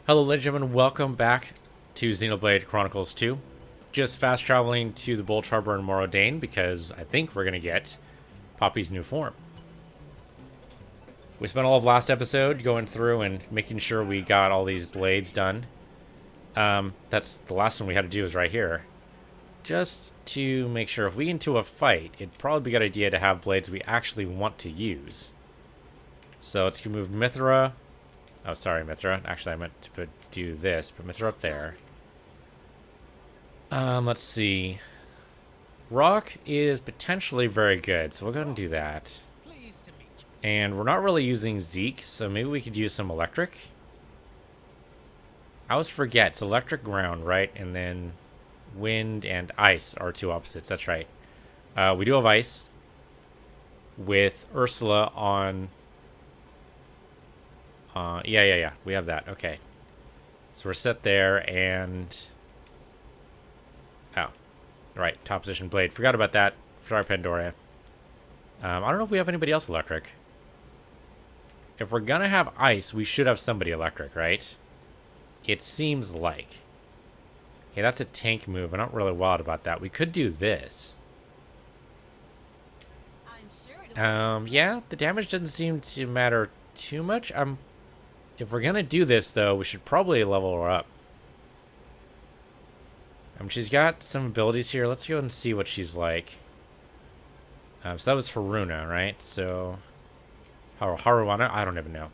Hello, ladies and gentlemen. Welcome back to Xenoblade Chronicles 2. Just fast traveling to the Bulge Harbor in Morodane because I think we're going to get Poppy's new form. We spent all of last episode going through and making sure we got all these blades done. That's the last one we had to do is right here. Just to make sure if we get into a fight, it'd probably be a good idea to have blades we actually want to use. So let's move Mithra. Oh, sorry, Mithra. Actually, I meant to do this. Put Mithra up there. Let's see. Rock is potentially very good, so we'll go ahead and do that. And we're not really using Zeke, so maybe we could use some electric. I always forget. It's electric ground, right? And then wind and ice are two opposites. That's right. We do have ice with Ursula on... yeah. We have that. Okay. So we're set there, and... Oh. Right. Top position blade. Forgot about that. Sorry, Pandora. I don't know if we have anybody else electric. If we're gonna have ice, we should have somebody electric, right? It seems like. Okay, that's a tank move. I'm not really wild about that. We could do this. Yeah, the damage doesn't seem to matter too much. If we're gonna do this, though, we should probably level her up. She's got some abilities here. Let's go and see what she's like. So that was Haruna, right? So Haruana, I don't even know.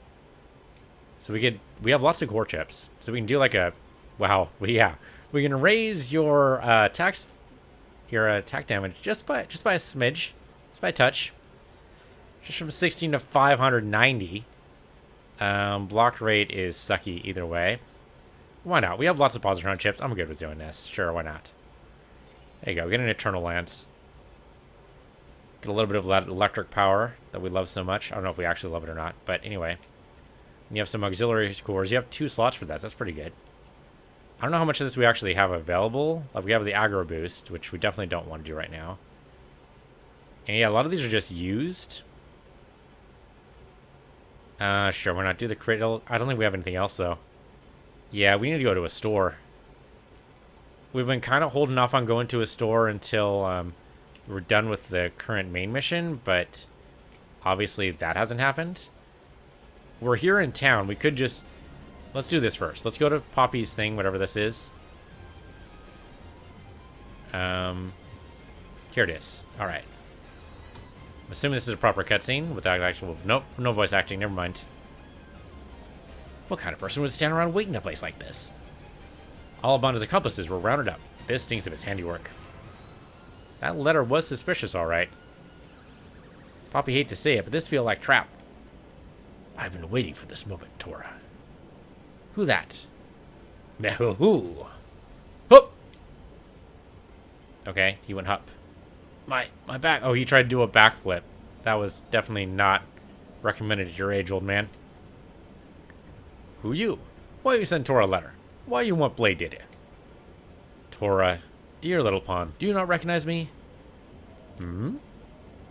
So we have lots of core chips, so we can do like a, wow, yeah, we can raise your attack damage just by a smidge, just by a touch, just from 16 to 590. Block rate is sucky either way. Why not? We have lots of positron chips. I'm good with doing this. Sure, why not? There you go. Get an Eternal Lance. Get a little bit of that electric power that we love so much. I don't know if we actually love it or not, but anyway. And you have some auxiliary cores. You have 2 slots for that. That's pretty good. I don't know how much of this we actually have available. Like, we have the aggro boost, which we definitely don't want to do right now. And yeah, a lot of these are just used. Sure, why not do the critical? I don't think we have anything else, though. Yeah, we need to go to a store. We've been kind of holding off on going to a store until we're done with the current main mission, but obviously that hasn't happened. We're here in town. We could just... Let's do this first. Let's go to Poppy's thing, whatever this is. Here it is. All right. I'm assuming this is a proper cutscene without actual... Nope, no voice acting. Never mind. What kind of person would stand around waiting in a place like this? All of Bonda's accomplices were rounded up. This stinks of his handiwork. That letter was suspicious, all right. Poppy hate to say it, but this feels like trap. I've been waiting for this moment, Tora. Who that? Mehu. Hup! Okay, he went hup. My back. Oh, he tried to do a backflip. That was definitely not recommended at your age, old man. Who you? Why you send Tora a letter? Why you want Blade did it? Tora, dear little pawn, do you not recognize me?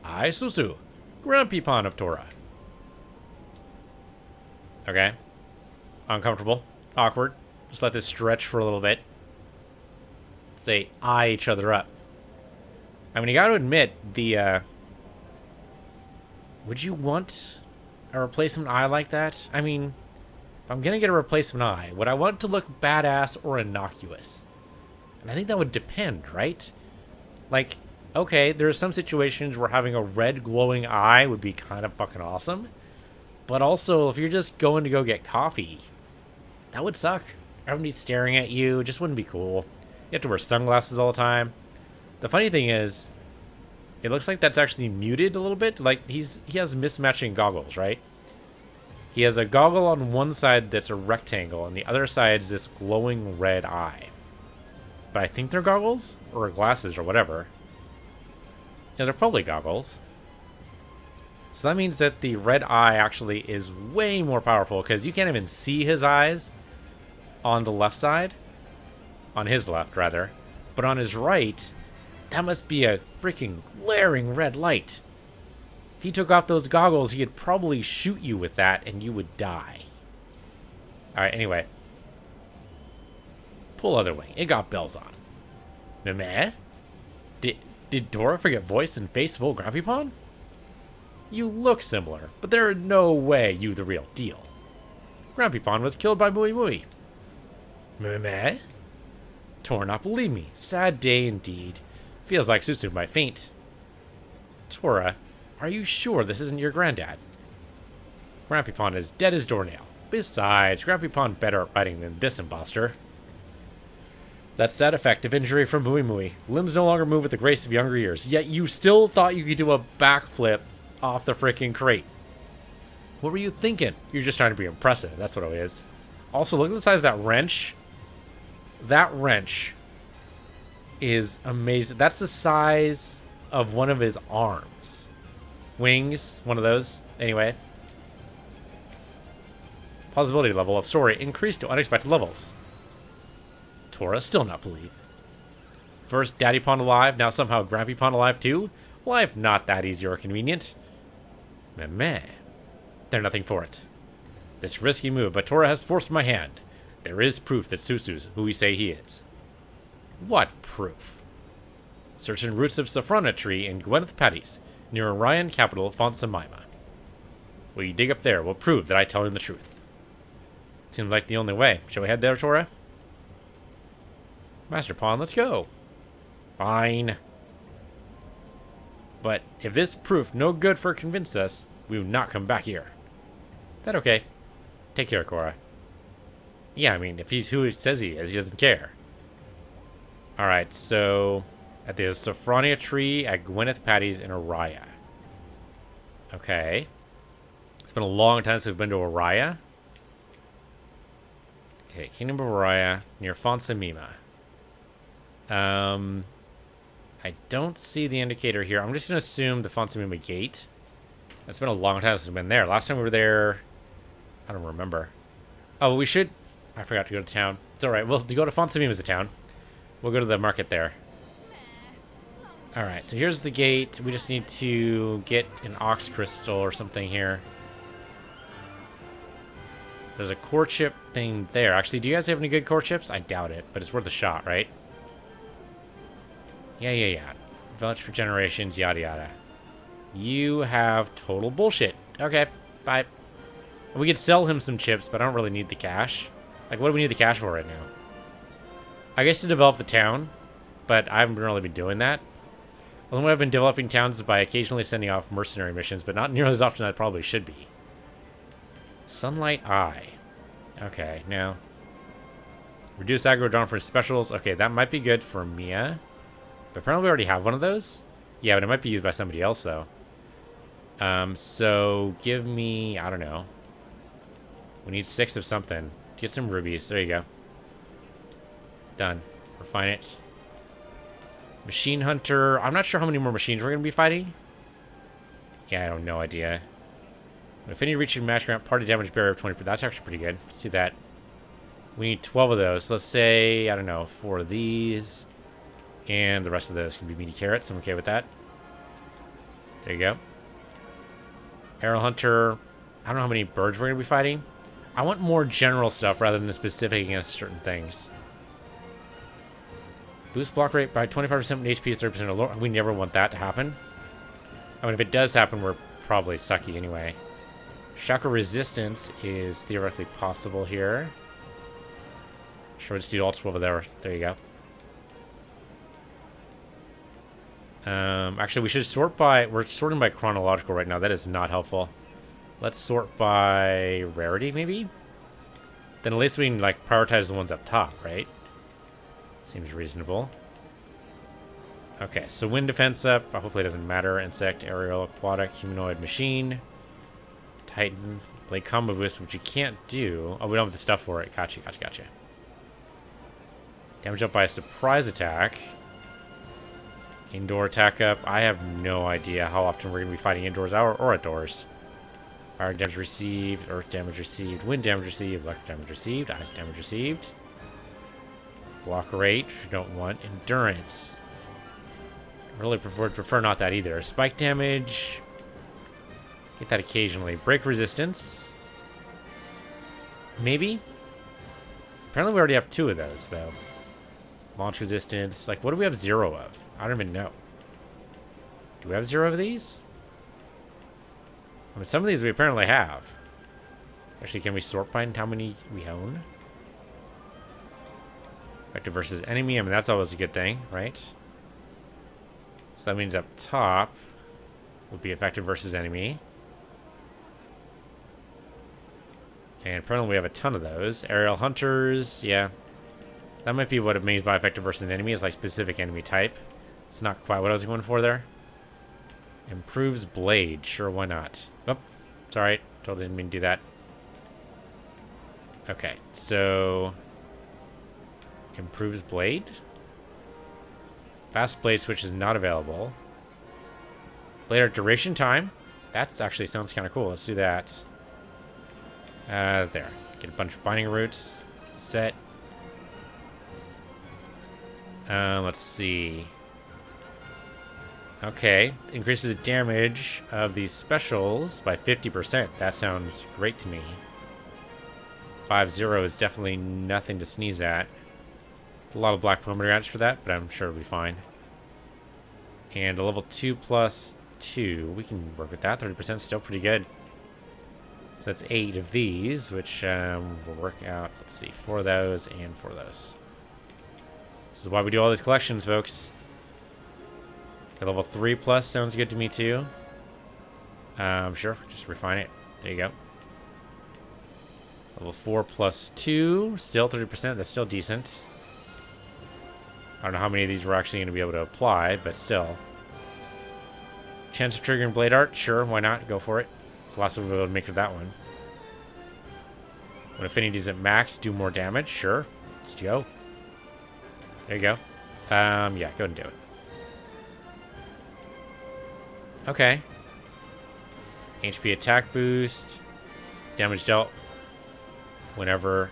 I, Susu, Grumpy Pawn of Tora. Okay. Uncomfortable. Awkward. Just let this stretch for a little bit. They eye each other up. I mean, you gotta admit, would you want a replacement eye like that? I mean, if I'm gonna get a replacement eye, would I want it to look badass or innocuous? And I think that would depend, right? Like, okay, there are some situations where having a red glowing eye would be kind of fucking awesome. But also, if you're just going to go get coffee, that would suck. Everybody's staring at you. It just wouldn't be cool. You have to wear sunglasses all the time. The funny thing is, it looks like that's actually muted a little bit. Like, he has mismatching goggles, right? He has a goggle on one side that's a rectangle, and the other side is this glowing red eye. But I think they're goggles, or glasses, or whatever. Yeah, they're probably goggles. So that means that the red eye actually is way more powerful, because you can't even see his eyes on the left side. On his left, rather. But on his right, that must be a freaking glaring red light. If he took off those goggles, he could probably shoot you with that, and you would die. Alright, anyway. Pull other wing. It got bells on. Meh? Did Dora forget voice and face of old Grumpy You look similar, but there is no way you the real deal. Grumpy was killed by Mui. Meh? Tora not believe me. Sad day indeed. Feels like Susu might faint. Tora, are you sure this isn't your granddad? Grumpy is dead as doornail. Besides, Grumpy better at writing than this imposter. That's that effective injury from Mui. Limbs no longer move with the grace of younger years, yet you still thought you could do a backflip off the freaking crate. What were you thinking? You're just trying to be impressive, that's what it is. Also, look at the size of that wrench. That wrench is amazing. That's the size of one of his arms. Wings, one of those. Anyway. Plausibility level of story increased to unexpected levels. Tora still not believe. First Daddy Pond alive, now somehow Grampy Pond alive too? Life not that easy or convenient. Meh. They're nothing for it. This risky move, but Tora has forced my hand. There is proof that Susu's who we say he is. What proof? Certain roots of Saffrona tree in Gwyneth Patties, near Orion capital Fonsamima. Will you dig up there will prove that I tell him the truth. Seems like the only way. Shall we head there, Tora? Master Pond, let's go. Fine. But if this proof no good for convince us, we will not come back here. That okay. Take care, Cora. Yeah, I mean, if he's who he says he is, he doesn't care. Alright, so at the Sophronia tree at Gwyneth Patties in Araya. Okay. It's been a long time since we've been to Araya. Okay, Kingdom of Araya near Fonsamima. I don't see the indicator here. I'm just going to assume the Fonsamima gate. It's been a long time since we've been there. Last time we were there, I don't remember. Oh, we should... I forgot to go to town. It's alright. We'll go to Fonsamima the town. We'll go to the market there. Alright, so here's the gate. We just need to get an ox crystal or something here. There's a core chip thing there. Actually, do you guys have any good core chips? I doubt it, but it's worth a shot, right? Yeah. Village for generations, yada yada. You have total bullshit. Okay, bye. We could sell him some chips, but I don't really need the cash. Like, what do we need the cash for right now? I guess to develop the town, but I haven't really been doing that. The only way I've been developing towns is by occasionally sending off mercenary missions, but not nearly as often as I probably should be. Sunlight Eye. Okay, now. Reduce aggro drawn for specials. Okay, that might be good for Mia. But apparently we already have one of those. Yeah, but it might be used by somebody else, though. So give me, I don't know. We need 6 of something. Get some rubies. There you go. Done. Refine it. Machine Hunter. I'm not sure how many more machines we're going to be fighting. Yeah, I have no idea. Affinity reaching match grant party damage barrier of 20%. That's actually pretty good. Let's do that. We need 12 of those. Let's say, I don't know, 4 of these. And the rest of those can be meaty carrots. I'm okay with that. There you go. Arrow Hunter. I don't know how many birds we're going to be fighting. I want more general stuff rather than specific against certain things. Boost block rate by 25% when HP is 30% lower. We never want that to happen. I mean, if it does happen, we're probably sucky anyway. Chakra resistance is theoretically possible here. Sure, just do all 12 of there. There you go. Actually, we should sort by... We're sorting by chronological right now. That is not helpful. Let's sort by rarity, maybe? Then at least we can, like, prioritize the ones up top, right? Seems reasonable. Okay, so wind defense up. Hopefully it doesn't matter. Insect, aerial, aquatic, humanoid, machine. Titan. Blade combo boost, which you can't do. Oh, we don't have the stuff for it. Gotcha. Damage up by a surprise attack. Indoor attack up. I have no idea how often we're going to be fighting indoors or outdoors. Fire damage received, earth damage received, wind damage received, electric damage received, ice damage received. Block rate, if you don't want. Endurance. Really prefer not that either. Spike damage. Get that occasionally. Break resistance. Maybe. Apparently we already have 2 of those, though. Launch resistance. Like, what do we have 0 of? I don't even know. Do we have 0 of these? I mean, some of these we apparently have. Actually, can we sort by how many we own? Effective versus enemy. I mean, that's always a good thing, right? So that means up top would be effective versus enemy. And apparently we have a ton of those. Aerial hunters, yeah. That might be what it means by effective versus enemy, is like specific enemy type. It's not quite what I was going for there. Improves blade, sure, why not? Oh, it's alright. Totally didn't mean to do that. Okay, so improves blade. Fast blade switch is not available. Blade art duration time. That actually sounds kind of cool. Let's do that. There. Get a bunch of binding roots. Set. Let's see. Okay. Increases the damage of these specials by 50%. That sounds great to me. 5-0 is definitely nothing to sneeze at. A lot of black pomegranates for that, but I'm sure it'll be fine. And a level 2+2. We can work with that. 30% still pretty good. So that's 8 of these, which will work out. Let's see. 4 of those and 4 of those. This is why we do all these collections, folks. Okay, level 3+ sounds good to me, too. Sure. Just refine it. There you go. Level 4+2. Still 30%. That's still decent. I don't know how many of these we're actually going to be able to apply, but still. Chance of triggering blade art? Sure, why not? Go for it. It's the last one we'll be able to make with that one. When affinity's at max, do more damage? Sure. Let's go. There you go. Yeah, go ahead and do it. Okay. HP attack boost. Damage dealt whenever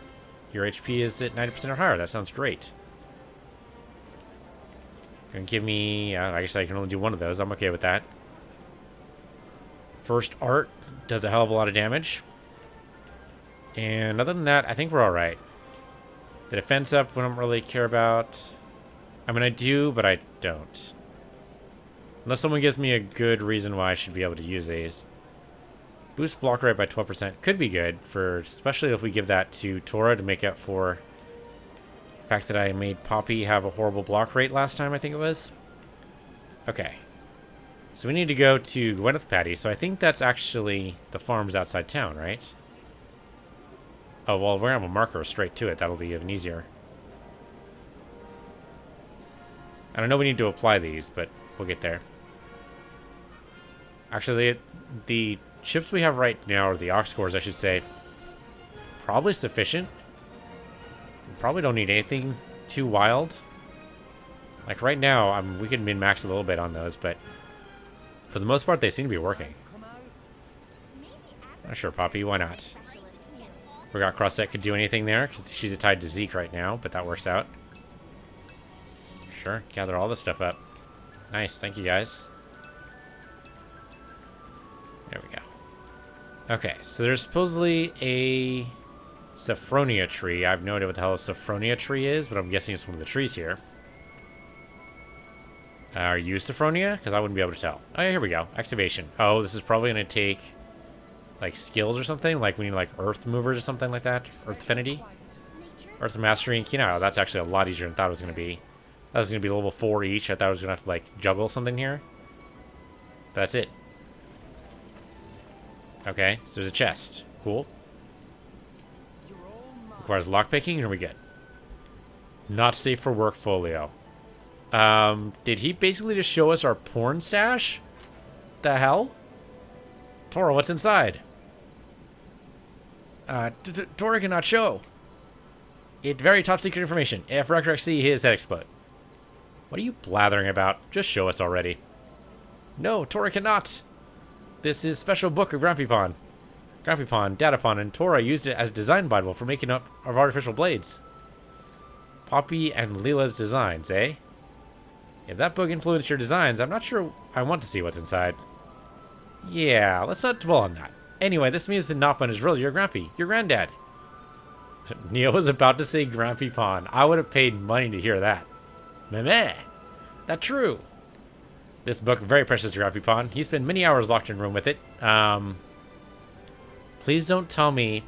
your HP is at 90% or higher. That sounds great. Gonna give me... I guess I can only do one of those. I'm okay with that. First art does a hell of a lot of damage. And other than that, I think we're alright. The defense up, we don't really care about. I mean, I do, but I don't. Unless someone gives me a good reason why I should be able to use these. Boost block rate by 12%. Could be good, for especially if we give that to Tora to make up for the fact that I made Poppy have a horrible block rate last time, I think it was. Okay. So we need to go to Gwyneth Patty. So I think that's actually the farms outside town, right? Oh, well, we're going to have a marker straight to it. That'll be even easier. And I know we need to apply these, but we'll get there. Actually, the chips we have right now, or the aux cores, I should say, probably sufficient. We probably don't need anything too wild. Like right now, we could min-max a little bit on those, but for the most part, they seem to be working. Not sure, Poppy. Why not? Forgot Crossette could do anything there, because she's tied to Zeke right now, but that works out. Sure, gather all this stuff up. Nice, thank you guys. There we go. Okay, so there's supposedly a Sophronia tree. I have no idea what the hell a Sophronia tree is, but I'm guessing it's one of the trees here. Are you Sophronia? Because I wouldn't be able to tell. Oh, yeah, here we go. Activation. Oh, this is probably going to take, like, skills or something. Like, we need, like, Earth Movers or something like that. Earth Affinity. Earth Mastery and Keen. Oh, that's actually a lot easier than I thought it was going to be. That was going to be level 4 each. I thought I was going to have to, like, juggle something here. But that's it. Okay, so there's a chest. Cool. Requires lockpicking. Are we good? Not safe for work folio. Did he basically just show us our porn stash? The hell? Tora, what's inside? Tora cannot show. It's very top secret information. If Recrex see his head explode. What are you blathering about? Just show us already. No, Tora cannot. This is special book of Grampypon. Grampypon, Datapon, and Tora used it as a design Bible for making up of artificial blades. Poppy and Leela's designs, eh? If that book influenced your designs, I'm not sure I want to see what's inside. Yeah, let's not dwell on that. Anyway, this means that Nopman is really your Grampy, your granddad. Neo was about to say Grampypon. I would have paid money to hear that. Meh. That true. This book, very precious to Grumpy Pond. He spent many hours locked in a room with it. Please don't tell me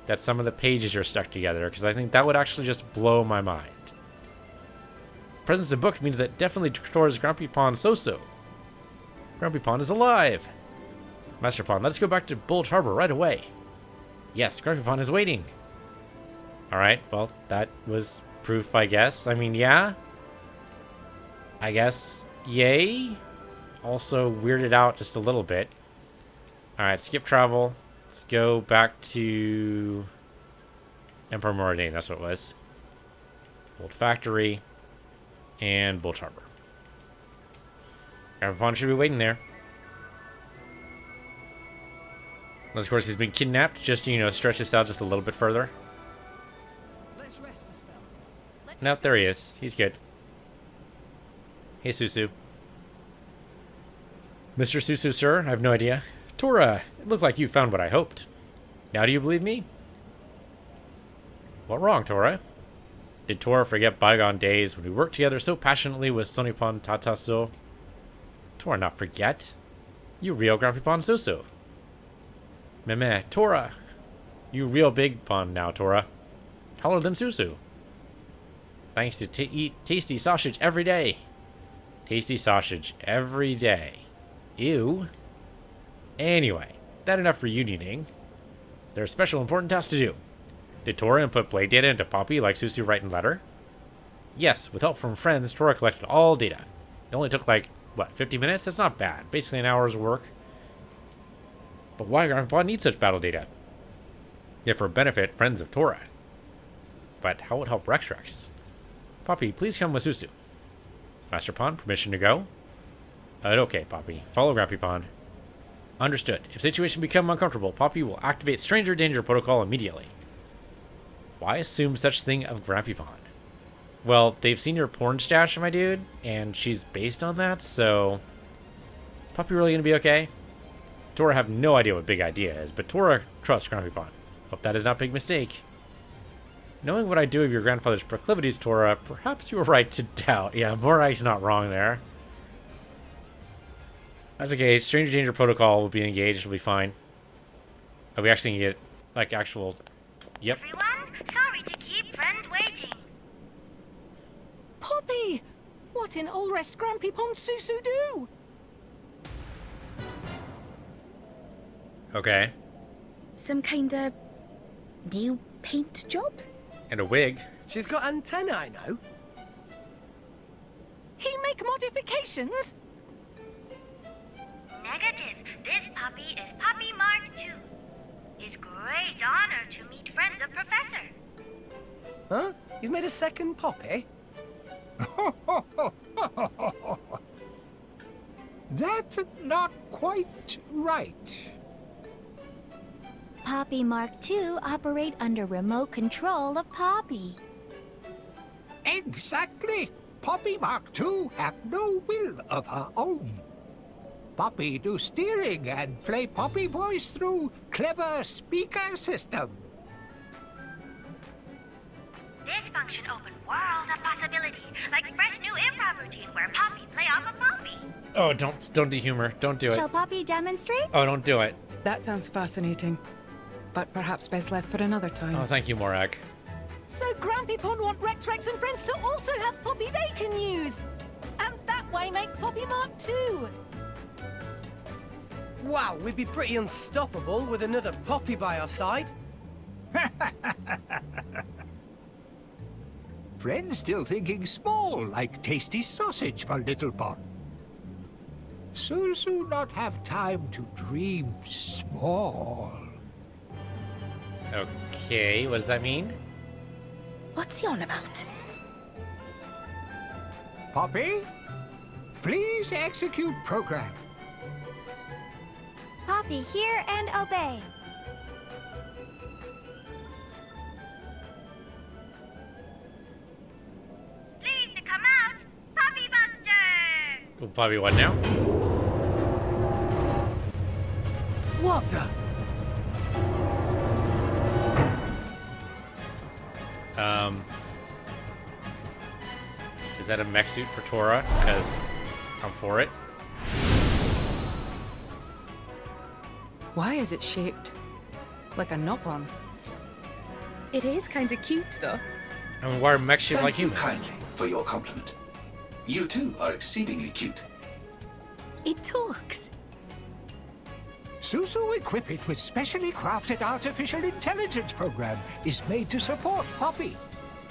that some of the pages are stuck together, because I think that would actually just blow my mind. Presence of book means that definitely towards Grumpy Pond so-so. Grumpy Pond is alive. Master Pond, let's go back to Bulge Harbor right away. Yes, Grumpy Pond is waiting. Alright, well, that was proof, I guess. I mean, yeah. I guess, yay. Also weirded out just a little bit. Alright, skip travel. Let's go back to Emperor Moradane, that's what it was. Old Factory. And Bulge Harbor. Grumpy Pond should be waiting there. Unless, of course, he's been kidnapped, just to, you know, stretch this out just a little bit further. Let's rest a spell. Nope, there he is. He's good. Hey, Susu. Mr. Susu, sir? I have no idea. Tora, it looked like you found what I hoped. Now do you believe me? What wrong, Tora? Did Tora forget bygone days when we worked together so passionately with Sonipon Tataso? Tora not forget. You real Grumpy Pond so-so. Meh, Tora. You real big pond now, Tora. Taller than Susu. Thanks to eat tasty sausage every day. Tasty sausage every day. Ew. Anyway, that enough reunioning. There's a special important task to do. Did Tora input blade data into Poppy like Susu write in letter? Yes, with help from friends, Tora collected all data. It only took like, what, 50 minutes? That's not bad. Basically an hour's work. But why Grumpy Pond needs such battle data? Yet for benefit, friends of Tora. But how would help Rex? Poppy, please come with Susu. Master Pond, permission to go? Okay, Poppy. Follow Grumpy Pond. Understood. If situation become uncomfortable, Poppy will activate Stranger Danger Protocol immediately. Why assume such thing of Grumpy Pond? Well, they've seen your porn stash, my dude, and she's based on that, so... Is Poppy really gonna be okay? Tora have no idea what big idea is, but Tora trusts Grumpy Pond. Hope that is not a big mistake. Knowing what I do of your grandfather's proclivities, Tora, perhaps you were right to doubt. Yeah, Morak's not wrong there. That's okay. Stranger Danger Protocol will be engaged. It'll be fine. Are we actually gonna get, like, actual... Yep. Everyone, sorry to keep friends waiting. Poppy! What in all rest Grumpy Pond Susu do? Okay. Some kind of new paint job? And a wig. She's got antennae now. He make modifications? Negative. This puppy is Puppy Mark II. It's great honor to meet friends of Professor. Huh? He's made a second Poppy? That's not quite right. Poppy Mark II operate under remote control of Poppy. Exactly. Poppy Mark II have no will of her own. Poppy do steering and play Poppy voice through clever speaker system. This function open world of possibility, like fresh new improv routine where Poppy play off of Poppy. Oh, don't do humor. Don't do it. Shall Poppy demonstrate? Oh, don't do it. That sounds fascinating, but perhaps best left for another time. Oh, thank you, Morak. So Grumpy Pond want Rex and friends to also have Poppy they can use. And that way make Poppy Mark II. Wow, we'd be pretty unstoppable with another Poppy by our side. Friends still thinking small, like tasty sausage for Little Pond. Susu not have time to dream small. Okay, what does that mean? What's he on about? Poppy, please execute program. Poppy, hear and obey. Please to come out, Poppibuster! Oh, Poppy, what now? What the? Is that a mech suit for Tora? Because I'm for it. Why is it shaped like a nopon? It is kind of cute, though. I mean, why are mechs shaped like Thank you humans? kindly for your compliment. You too are exceedingly cute. It talks. Susu equip it with specially crafted artificial intelligence program is made to support Poppy.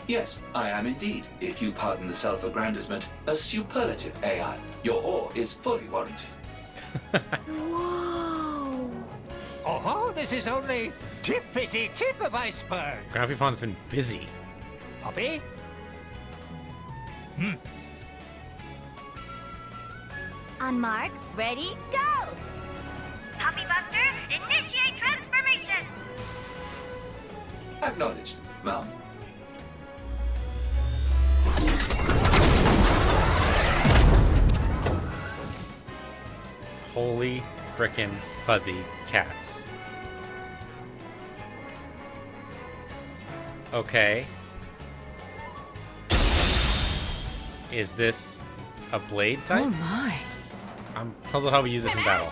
Yes, I am indeed, if you pardon the self-aggrandizement, a superlative AI. Your ore is fully warranted. Whoa! Oh, this is only tippity tip of iceberg. Grumpy Pond's been busy. Poppy? On mark, ready, go! Poppibuster, initiate transformation! Acknowledged, ma'am. Holy frickin' fuzzy cats. Okay. Is this a blade type? Oh my. I'm puzzled how we use this in battle.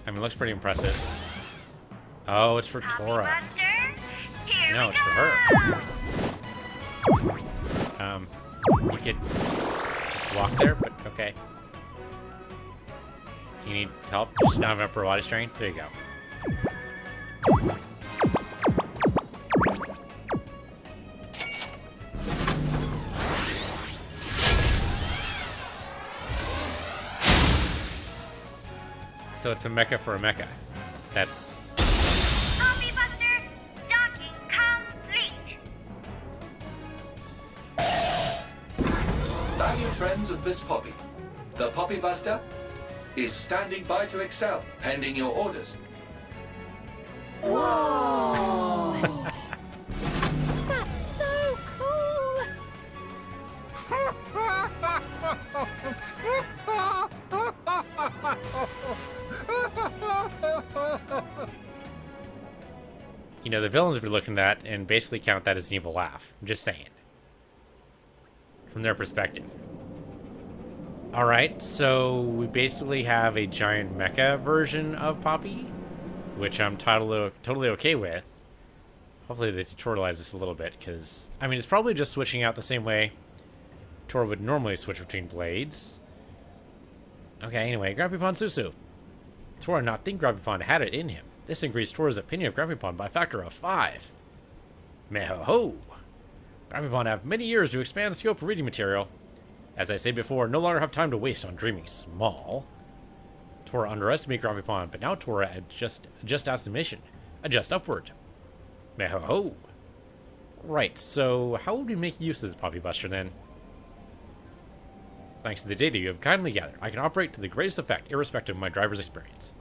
I mean, it looks pretty impressive. Oh, it's for Tora. Poppibuster, here No, we it's for go! her. You could just walk there, but okay. You need help? Just not have upper body strength? There you go. So it's a mecha for a mecha. That's... Poppibuster, docking complete! Valued friends of Miss Poppy, the Poppibuster is standing by to excel, pending your orders. Whoa! That's so cool! You know, the villains would be looking at that and basically count that as an evil laugh. I'm just saying. From their perspective. Alright, so we basically have a giant mecha version of Poppy, which I'm totally okay with. Hopefully they tutorialize this a little bit, because, I mean, it's probably just switching out the same way Tora would normally switch between blades. Okay, anyway, Grumpy Pond Susu. Tora not think Grumpy Pond had it in him. This increased Tora's opinion of Grumpy Pond by a factor of 5. Meh-ho-ho! Grumpy Pond have many years to expand the scope of reading material. As I said before, no longer have time to waste on dreaming small. Tora underestimated Grumpy Pond, but now Tora adjust as the mission. Adjust upward. Meh-ho-ho! Right, so how would we make use of this Poppibuster then? Thanks to the data you have kindly gathered, I can operate to the greatest effect, irrespective of my driver's experience.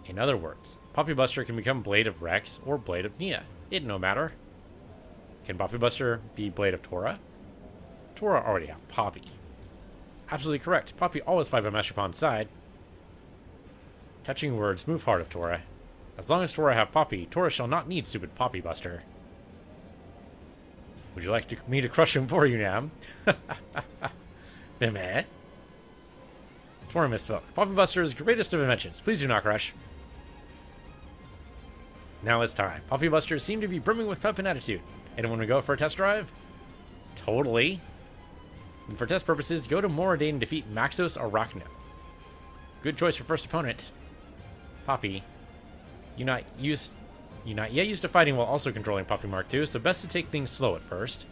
In other words, Poppibuster can become Blade of Rex or Blade of Nia. It no matter. Can Poppibuster be Blade of Tora? Tora already have Poppy. Absolutely correct. Poppy always fight by Master Pond's side. Touching words move heart of Tora. As long as Tora have Poppy, Tora shall not need stupid Poppibuster. Would you like me to crush him for you, Nam? Meh. Tora misspoke. Poppibuster's greatest of inventions. Please do not crush. Now it's time. Poppibusters seem to be brimming with pep and attitude. Anyone want to go for a test drive? Totally. And for test purposes, go to Moradane and defeat Maxos Arachno. Good choice for first opponent. Poppy. You're not yet used to fighting while also controlling Poppy Mark II, so best to take things slow at first.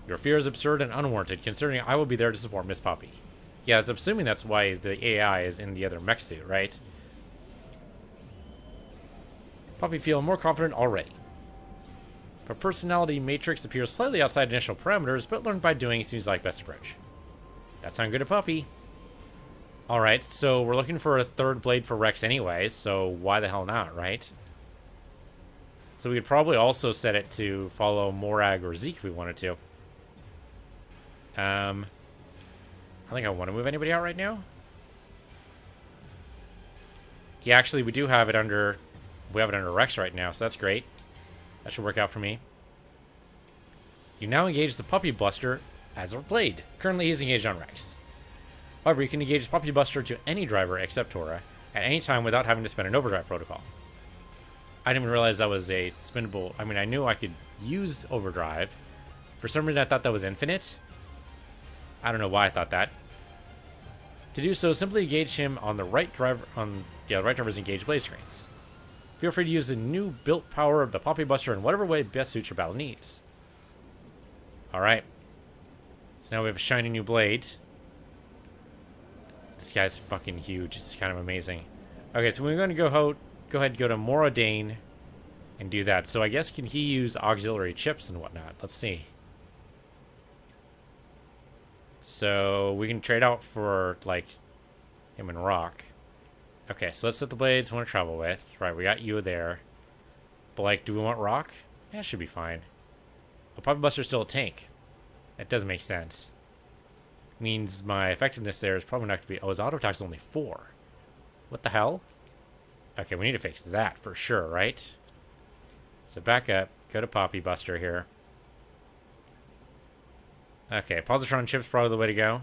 Your fear is absurd and unwarranted, considering I will be there to support Miss Poppy. Yeah, I'm assuming that's why the AI is in the other mech suit, right? Poppy feel more confident already. Her personality matrix appears slightly outside initial parameters, but learned by doing seems like best approach. That sounds good to Poppy. Alright, so we're looking for a third blade for Rex anyway, so why the hell not, right? So we could probably also set it to follow Morag or Zeke if we wanted to. I think I want to move anybody out right now. Yeah, actually, we do have it under we have it under Rex right now, so that's great. That should work out for me. You now engage the Poppibuster as a blade. Currently, he's engaged on Rex. However, you can engage Poppibuster to any driver except Tora at any time without having to spend an overdrive protocol. I didn't even realize that was a spendable... I mean, I knew I could use overdrive. For some reason, I thought that was infinite. I don't know why I thought that. To do so, simply engage him on the right driver... the right driver's engaged blade screens. Feel free to use the new built power of the Poppibuster in whatever way best suits your battle needs. Alright. So now we have a shiny new blade. This guy's fucking huge. It's kind of amazing. Okay, so we're going to go ahead and go to Moradane and do that. So I guess can he use auxiliary chips and whatnot? Let's see. So we can trade out for, like, him and Rock. Okay, so let's set the blades we want to travel with. Right, we got you there. But, like, do we want Rock? Yeah, it should be fine. A Poppibuster's still a tank. That does make sense. Means my effectiveness there is probably not going to be... Oh, his auto attack is only 4. What the hell? Okay, we need to fix that for sure, right? So back up. Go to Poppibuster here. Okay, Positron chip's probably the way to go.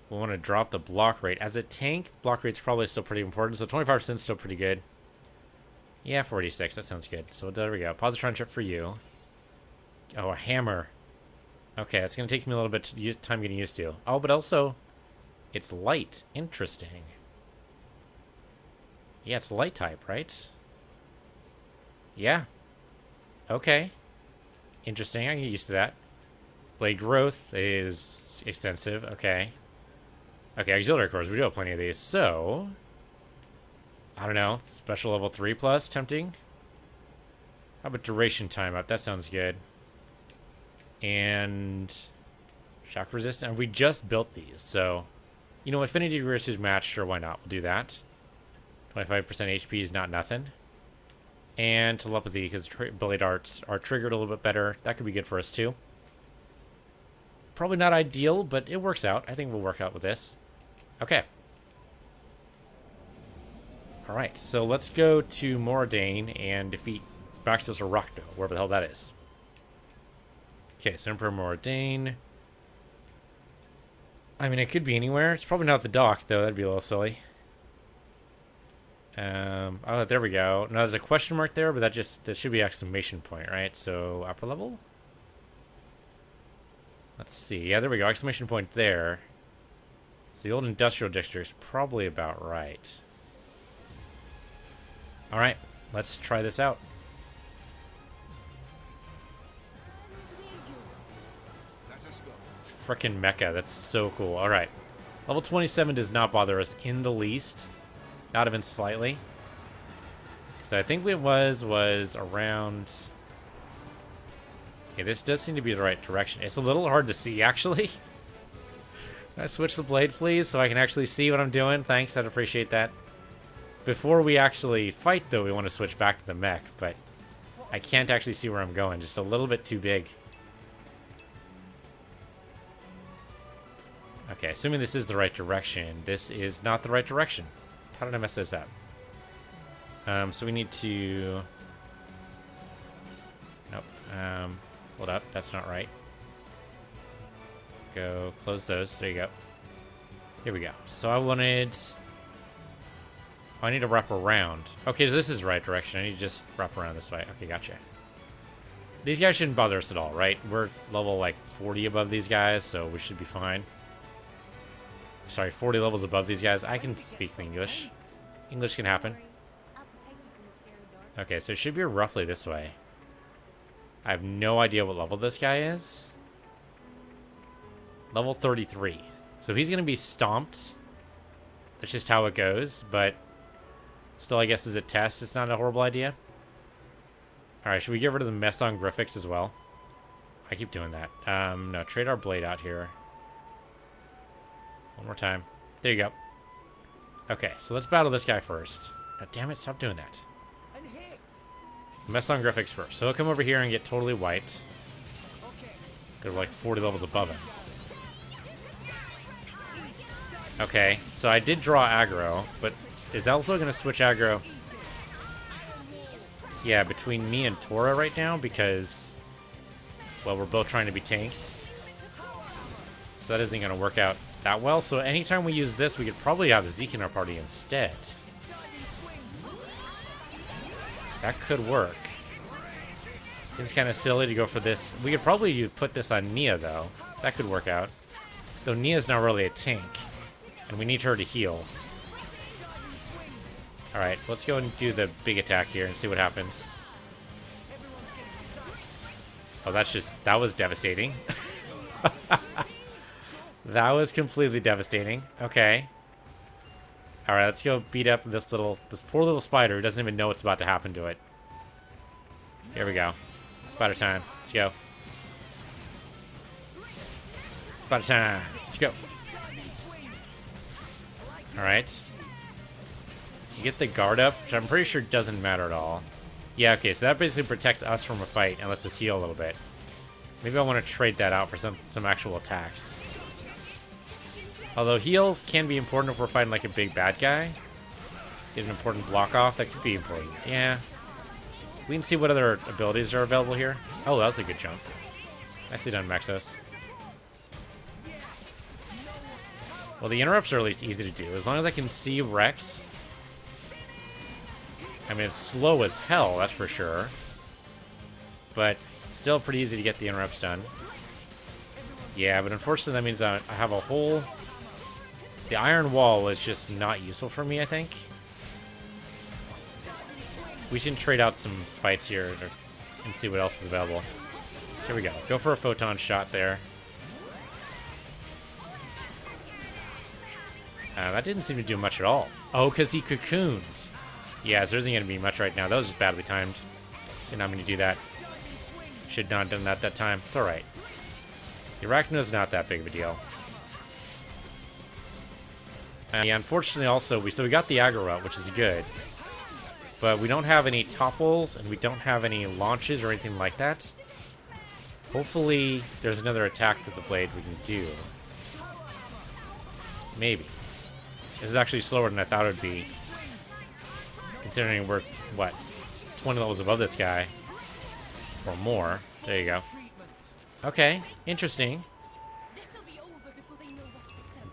We want to drop the block rate. As a tank, block rate's probably still pretty important, so 25% is still pretty good. Yeah, 46. That sounds good. So there we go. Positron chip for you. Oh, a hammer. Okay, that's going to take me a little bit of time getting used to. Oh, but also, it's light. Interesting. Yeah, it's light type, right? Yeah. Okay. Interesting. I can get used to that. Blade growth is extensive. Okay. Okay, auxiliary cores. We do have plenty of these. So, I don't know. Special level 3 plus. Tempting. How about duration time up? That sounds good. And shock resistant. And we just built these. So, you know, affinity versus match. Sure, why not? We'll do that. 25% HP is not nothing. And telepathy, because blade arts are triggered a little bit better. That could be good for us, too. Probably not ideal, but it works out. I think we'll work out with this. Okay. Alright, so let's go to Moradane and defeat Baxos or Rakdo, wherever the hell that is. Okay, so Emperor Moradane. I mean, it could be anywhere. It's probably not the dock, though. That'd be a little silly. Oh, there we go. Now, there's a question mark there, but that should be exclamation point, right? So, upper level? Let's see. Yeah, there we go. Exclamation point there. So, the old industrial district is probably about right. Alright, let's try this out. Frickin' mecha. That's so cool. Alright. Level 27 does not bother us in the least. Not even slightly. So I think it was around... Okay, this does seem to be the right direction. It's a little hard to see, actually. Can I switch the blade, please, so I can actually see what I'm doing? Thanks, I'd appreciate that. Before we actually fight, though, we want to switch back to the mech, but I can't actually see where I'm going. Just a little bit too big. Okay, assuming this is the right direction. This is not the right direction. How did I mess this up? So we need to... Nope. Hold up. That's not right. Go close those. There you go. Here we go. So I wanted... Oh, I need to wrap around. Okay, so this is the right direction. I need to just wrap around this way. Okay, gotcha. These guys shouldn't bother us at all, right? We're level, like, 40 above these guys, so we should be fine. Sorry, 40 levels above these guys. I can speak English. English can happen. Okay, so it should be roughly this way. I have no idea what level this guy is. Level 33. So he's going to be stomped. That's just how it goes, but still, I guess, as a test, it's not a horrible idea. Alright, should we get rid of the mess on graphics as well? I keep doing that. No, trade our blade out here. One more time. There you go. Okay, so let's battle this guy first. God damn it, stop doing that. Mess on graphics first. So he'll come over here and get totally white. Because we're like 40 levels above him. Okay, so I did draw aggro, but is that also going to switch aggro? Yeah, between me and Tora right now, because, well, we're both trying to be tanks. So that isn't going to work out that well. So anytime we use this, we could probably have Zeke in our party instead. That could work. Seems kind of silly to go for this. We could probably put this on Nia, though. That could work out. Though Nia's not really a tank. And we need her to heal. Alright, let's go and do the big attack here and see what happens. Oh, that was devastating. That was completely devastating. Okay. Alright, let's go beat up this poor little spider who doesn't even know what's about to happen to it. Here we go. Spider time. Let's go. Spider time. Let's go. Alright. You get the guard up, which I'm pretty sure doesn't matter at all. Yeah, okay, so that basically protects us from a fight and lets us heal a little bit. Maybe I want to trade that out for some actual attacks. Although heals can be important if we're fighting like a big bad guy. Get an important block off, that could be important. Yeah. We can see what other abilities are available here. Oh, that was a good jump. Nicely done, Maxos. Well, the interrupts are at least easy to do. As long as I can see Rex. I mean, it's slow as hell, that's for sure. But still pretty easy to get the interrupts done. Yeah, but unfortunately that means I have a whole... The iron wall is just not useful for me, I think. We should trade out some fights here and see what else is available. Here we go. Go for a photon shot there. That didn't seem to do much at all. Oh, because he cocooned. Yeah, so there isn't going to be much right now. That was just badly timed. Did not mean to do that. Should not have done that time. It's alright. The Arachno's not that big of a deal. Yeah, unfortunately also, we got the aggro out, which is good. But we don't have any topples, and we don't have any launches or anything like that. Hopefully, there's another attack with the blade we can do. Maybe. This is actually slower than I thought it would be. Considering we're, what, 20 levels above this guy. Or more. There you go. Okay, interesting.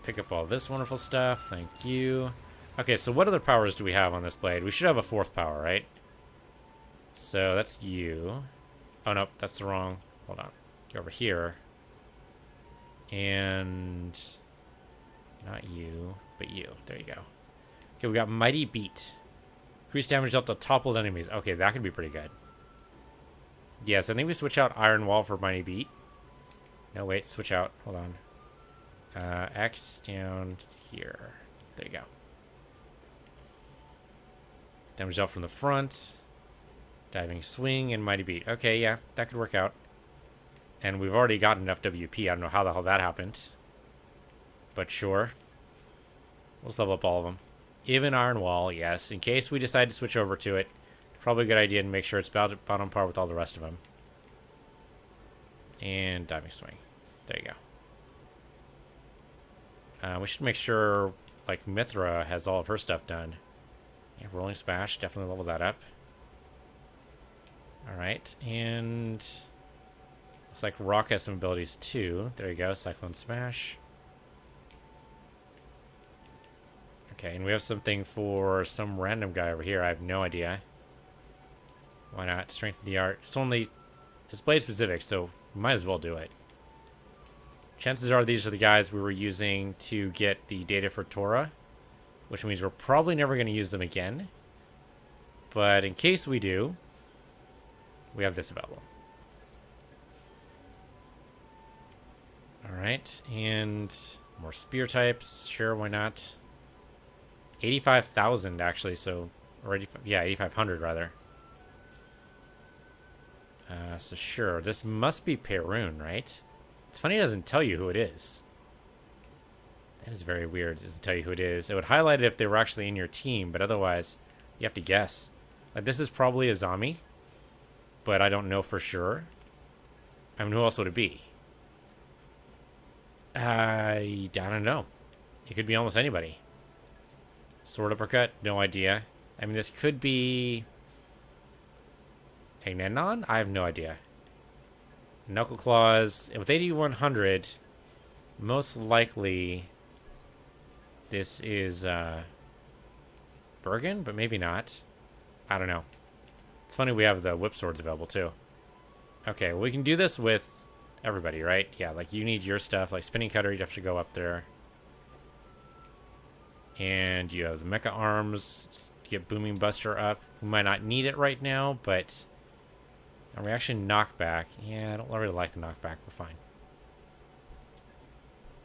Pick up all this wonderful stuff. Thank you. Okay, so what other powers do we have on this blade? We should have a fourth power, right? So that's you. Oh, no, that's the wrong. Hold on. Go over here. And... Not you, but you. There you go. Okay, we got Mighty Beat. Increase damage dealt to toppled enemies. Okay, that could be pretty good. Yes, I think we switch out Iron Wall for Mighty Beat. No, wait, switch out. Hold on. X down here. There you go. Damage dealt from the front. Diving Swing and Mighty Beat. Okay, yeah, that could work out. And we've already got enough WP. I don't know how the hell that happened. But sure. Let's level up all of them. Even Iron Wall, yes. In case we decide to switch over to it. Probably a good idea to make sure it's about on par with all the rest of them. And Diving Swing. There you go. We should make sure, like, Mithra has all of her stuff done. Yeah, Rolling Smash, definitely level that up. Alright, and... Looks like Rock has some abilities too. There you go, Cyclone Smash. Okay, and we have something for some random guy over here. I have no idea. Why not? Strengthen the art. It's blade specific, so we might as well do it. Chances are these are the guys we were using to get the data for Tora, which means we're probably never going to use them again. But in case we do, we have this available. Alright, and more spear types. Sure, why not? 85,000 actually, so... Or 8,500 rather. So sure, this must be Perun, right? It's funny it doesn't tell you who it is. That is very weird. It doesn't tell you who it is. It would highlight it if they were actually in your team, but otherwise, you have to guess. Like, this is probably a Zami, but I don't know for sure. I mean, who else would it be? I don't know. It could be almost anybody. Sword uppercut, no idea. I mean, this could be Agnanon? I have no idea. Knuckle Claws. With 8100, most likely this is Bergen, but maybe not. I don't know. It's funny we have the whip swords available too. Okay, well, we can do this with everybody, right? Yeah, like you need your stuff. Like Spinning Cutter, you'd have to go up there. And you have the Mecha Arms. Get Booming Buster up. We might not need it right now, but a reaction knockback. Yeah, I don't really like the knockback. We're fine.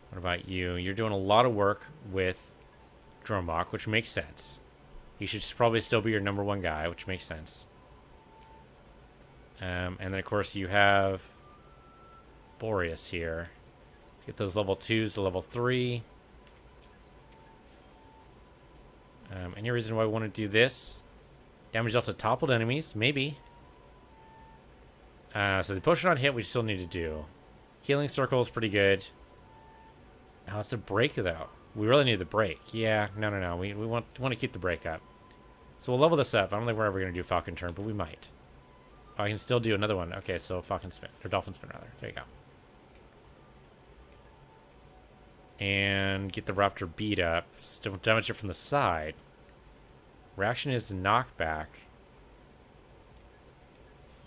What about you? You're doing a lot of work with Dromok, which makes sense. He should probably still be your #1 guy, which makes sense. And then, of course, you have Boreas here. Get those level 2s to level 3. Any reason why we want to do this? Damage dealt to toppled enemies, maybe. So the potion on hit we still need to do. Healing circle is pretty good. Oh, that's a break though. We really need the break. Yeah, no. We want to keep the break up. So we'll level this up. I don't think we're ever going to do Falcon Turn, but we might. Oh, I can still do another one. Okay, so Falcon Spin. Or Dolphin Spin, rather. There you go. And get the Raptor beat up. Still damage it from the side. Reaction is knockback.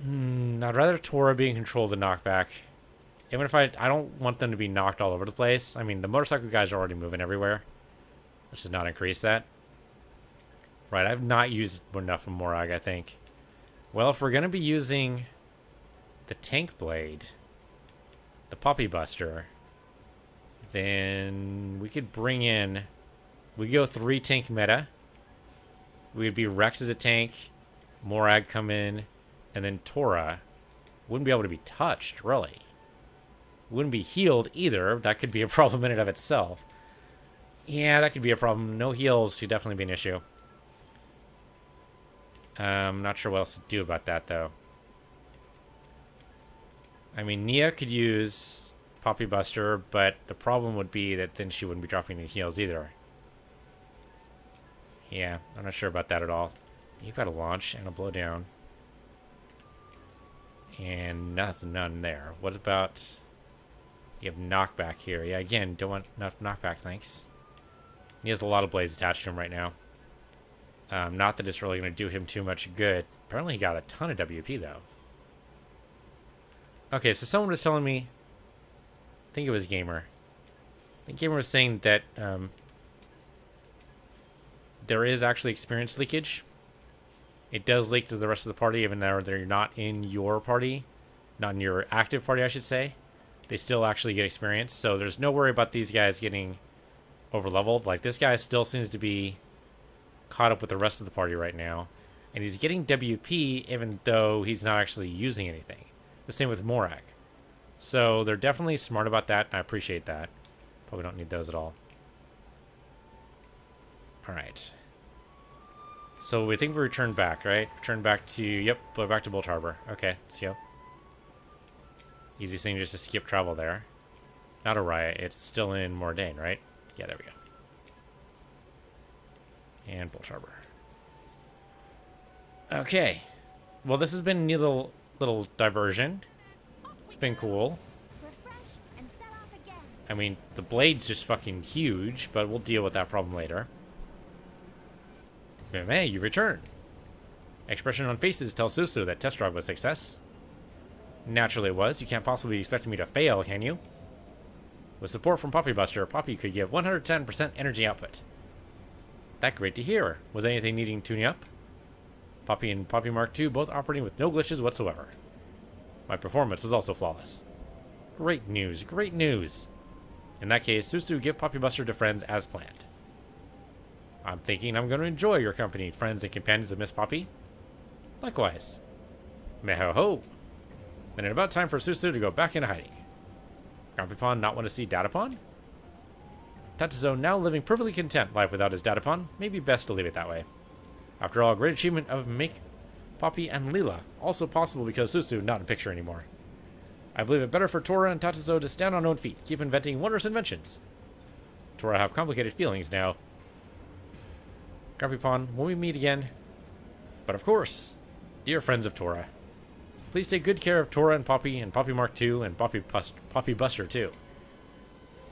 I'd rather Tora be in control of the knockback. Even if I don't want them to be knocked all over the place. I mean, the motorcycle guys are already moving everywhere. Let's just not increase that. Right, I've not used enough of Morag, I think. Well, if we're going to be using the Tank Blade, the Poppibuster, then we could bring in... We go 3 tank meta. We'd be Rex as a tank, Morag come in, and then Tora wouldn't be able to be touched, really. Wouldn't be healed either. That could be a problem in and of itself. Yeah, that could be a problem. No heals should definitely be an issue. Not sure what else to do about that, though. I mean, Nia could use Poppibuster, but the problem would be that then she wouldn't be dropping any heals either. Yeah, I'm not sure about that at all. You've got a launch and a blowdown. And none there. What about... You have knockback here. Yeah, again, don't want enough knockback, thanks. He has a lot of blades attached to him right now. Not that it's really going to do him too much good. Apparently he got a ton of WP, though. Okay, so someone was telling me... I think it was Gamer. I think Gamer was saying that there is actually experience leakage. It does leak to the rest of the party, even though they're not in your party. Not in your active party, I should say. They still actually get experience. So there's no worry about these guys getting over-leveled. Like, this guy still seems to be caught up with the rest of the party right now. And he's getting WP even though he's not actually using anything. The same with Morag. So they're definitely smart about that, and I appreciate that. Probably don't need those at all. Alright. So we think we return back, right? Return back to... Yep, back to Bolt Harbor. Okay, let's go. Easiest thing just to skip travel there. Not a riot. It's still in Mordain, right? Yeah, there we go. And Bolt Harbor. Okay. Well, this has been a neat little diversion. It's been cool. I mean, the blade's just fucking huge, but we'll deal with that problem later. Hey, you return. Expression on faces tells Susu that test drive was a success. Naturally it was. You can't possibly expect me to fail, can you? With support from Poppibuster, Poppy could give 110% energy output. That great to hear. Was anything needing tuning up? Poppy and Poppy Mark II both operating with no glitches whatsoever. My performance was also flawless. Great news, great news. In that case, Susu, give Poppibuster to friends as planned. I'm thinking I'm going to enjoy your company, friends and companions of Miss Poppy. Likewise. Meho-ho. Then it's about time for Susu to go back into hiding. Grumpypon not want to see Datapon? Tatsuzo, now living perfectly content life without his Datapon, may be best to leave it that way. After all, great achievement of make Poppy and Leela, also possible because Susu not in picture anymore. I believe it better for Tora and Tatsuzo to stand on their own feet, keep inventing wondrous inventions. Tora have complicated feelings now. Grumpy Pond, when we meet again. But of course, dear friends of Tora, please take good care of Tora and Poppy Mark II and Poppibuster too.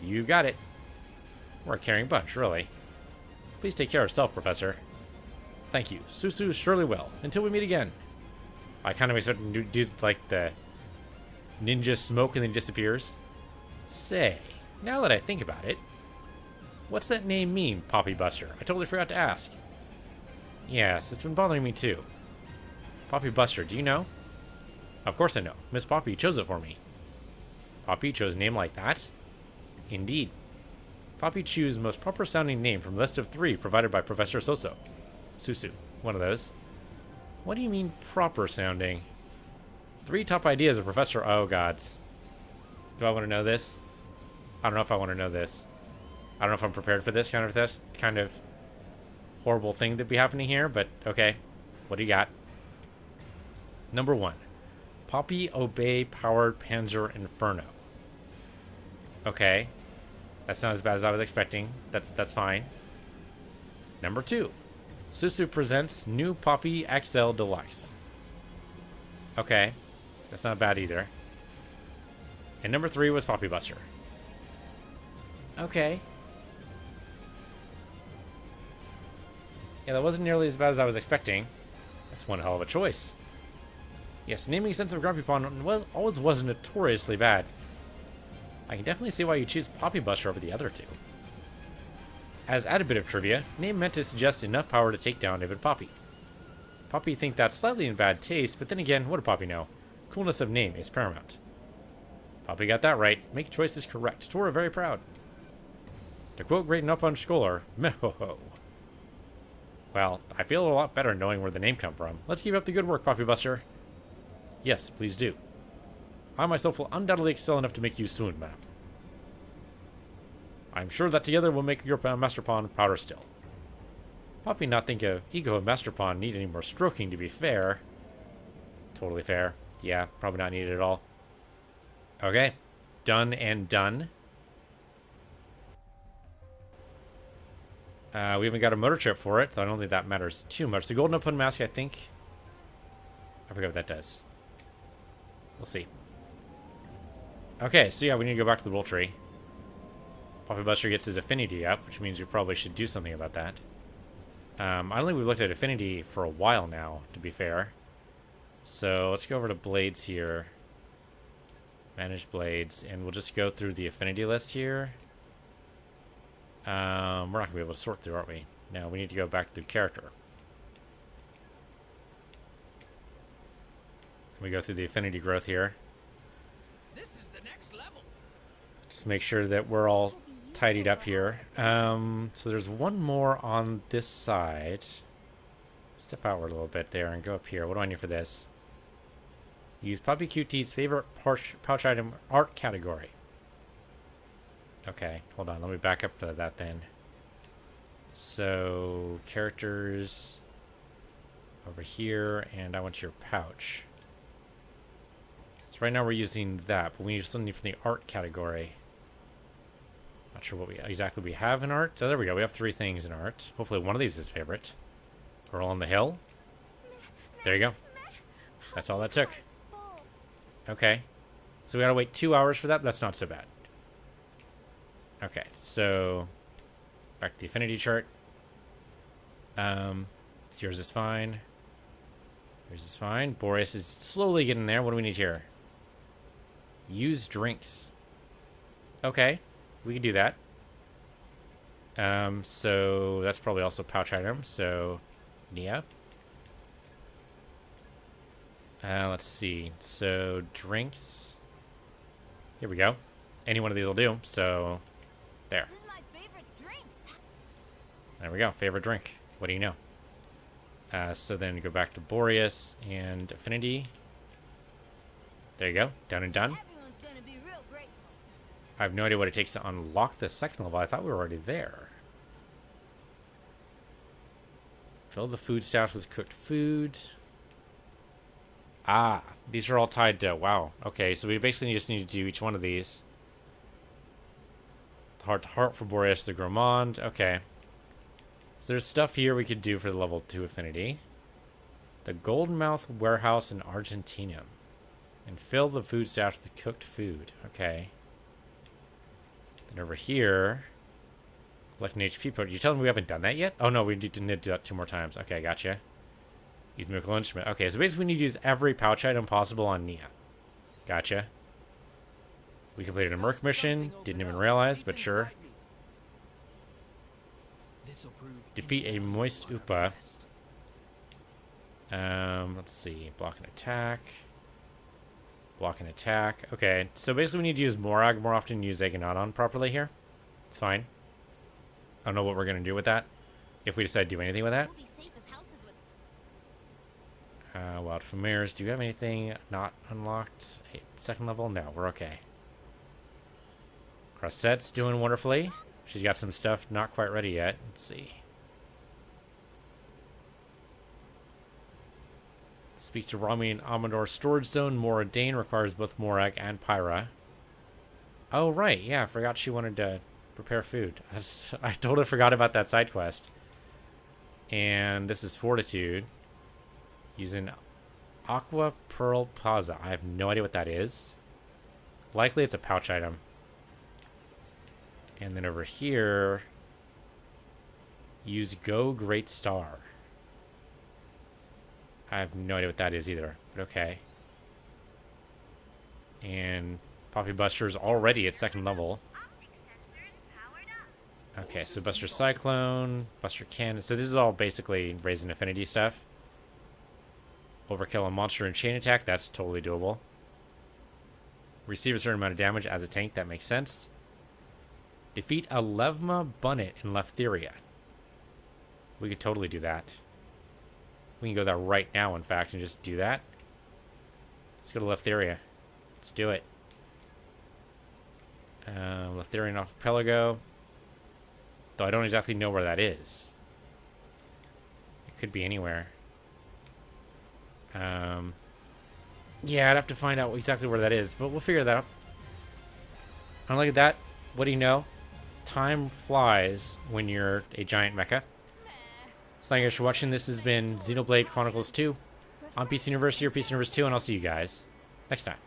You got it. We're a caring bunch, really. Please take care of yourself, Professor. Thank you. Susu surely will. Until we meet again. I kind of expect him to do like the ninja smoke and then he disappears. Say, now that I think about it, what's that name mean, Poppibuster? I totally forgot to ask. Yes, it's been bothering me too. Poppibuster, do you know? Of course I know. Miss Poppy chose it for me. Poppy chose a name like that? Indeed. Poppy chose the most proper sounding name from a list of 3 provided by Professor Soso. Susu, one of those. What do you mean proper sounding? 3 top ideas of Professor... Oh, gods. Do I want to know this? I don't know if I want to know this. I don't know if I'm prepared for this kind of horrible thing to be happening here, but okay. What do you got? Number 1. Poppy Obey Powered Panzer Inferno. Okay. That's not as bad as I was expecting. That's fine. Number 2. Susu presents new Poppy XL Deluxe. Okay. That's not bad either. And number 3 was Poppibuster. Okay. Yeah, that wasn't nearly as bad as I was expecting. That's one hell of a choice. Yes, naming sense of Grumpy Pond always was notoriously bad. I can definitely see why you choose Poppibuster over the other 2. As added bit of trivia, name meant to suggest enough power to take down even Poppy. Poppy think that's slightly in bad taste, but then again, what did Poppy know? Coolness of name is paramount. Poppy got that right. Make choices correct. Tora very proud. To quote great Nippon scholar, mehoho. Well, I feel a lot better knowing where the name come from. Let's keep up the good work, Poppibuster. Yes, please do. I myself will undoubtedly excel enough to make you swoon, madam. I'm sure that together we'll make your Master Pond prouder still. Poppy not think of ego of Master Pond need any more stroking, to be fair. Totally fair. Yeah, probably not needed at all. Okay. Done and done. We haven't got a motor trip for it, so I don't think that matters too much. The golden open mask, I think. I forget what that does. We'll see. Okay, so yeah, we need to go back to the roll tree. Poppibuster gets his affinity up, which means we probably should do something about that. I don't think we've looked at affinity for a while now, to be fair. So let's go over to blades here. Manage blades, and we'll just go through the affinity list here. We're not going to be able to sort through, aren't we? No, we need to go back through character. We go through the affinity growth here. This is the next level. Just make sure that we're all tidied up here. So there's one more on this side. Step outward a little bit there and go up here. What do I need for this? Use Poppy QT's favorite pouch item art category. Okay, hold on. Let me back up to that then. So, characters over here, and I want your pouch. So right now we're using that, but we need something from the art category. Not sure what exactly we have in art. So there we go. We have 3 things in art. Hopefully one of these is favorite. Girl on the hill. There you go. That's all that took. Okay. So we gotta wait 2 hours for that, but that's not so bad. Okay, so back to the affinity chart. Yours is fine. Yours is fine. Boreas is slowly getting there. What do we need here? Use drinks. Okay, we can do that. So that's probably also pouch item. So, yeah. Let's see. So drinks. Here we go. Any one of these will do. So. There. This is my favorite drink. There we go. Favorite drink. What do you know? So then go back to Boreas and Affinity. There you go. Done and done. Everyone's gonna be real grateful. I have no idea what it takes to unlock the second level. I thought we were already there. Fill the food stash with cooked food. Ah, these are all tied to... Wow. Okay, so we basically just need to do each one of these. Heart to heart for Boreas the Gourmand. Okay. So there's stuff here we could do for the level 2 affinity. The Goldenmouth Warehouse in Argentina. And fill the food stash with cooked food. Okay. Then over here, collect an HP point. You telling me we haven't done that yet? Oh no, we need to do that 2 more times. Okay, gotcha. Use miracle instrument. Okay, so basically we need to use every pouch item possible on Nia. Gotcha. We completed a Merc mission. Didn't even realize, but sure. Defeat a Moist Upa. Let's see. Block and attack. Block and attack. Okay, so basically we need to use Morag more often, use Eggnodon properly here. It's fine. I don't know what we're going to do with that. If we decide to do anything with that. Wild Familiars. Do you have anything not unlocked? Hey, 2nd level? No, we're okay. Crossette's doing wonderfully. She's got some stuff not quite ready yet. Let's see. Speak to Rami and Amador Storage Zone. Moradane requires both Morag and Pyra. Oh, right. Yeah, I forgot she wanted to prepare food. I totally forgot about that side quest. And this is Fortitude. Using Aqua Pearl Plaza. I have no idea what that is. Likely it's a pouch item. And then over here, use Go Great Star. I have no idea what that is either, but okay. And Poppibuster is already at 2nd level. Okay, so Buster Cyclone, Buster Cannon. So this is all basically raising affinity stuff. Overkill a monster and chain attack. That's totally doable. Receive a certain amount of damage as a tank. That makes sense. Defeat a Levma Bunnet in Leftheria. We could totally do that. We can go there right now, in fact, and just do that. Let's go to Leftheria. Let's do it. Leftherian Archipelago. Though I don't exactly know where that is. It could be anywhere. Yeah, I'd have to find out exactly where that is, but we'll figure that out. And look at that. What do you know? Time flies when you're a giant mecha. So thank you guys for watching. This has been Xenoblade Chronicles 2 on PC Universe, your PC Universe 2, and I'll see you guys next time.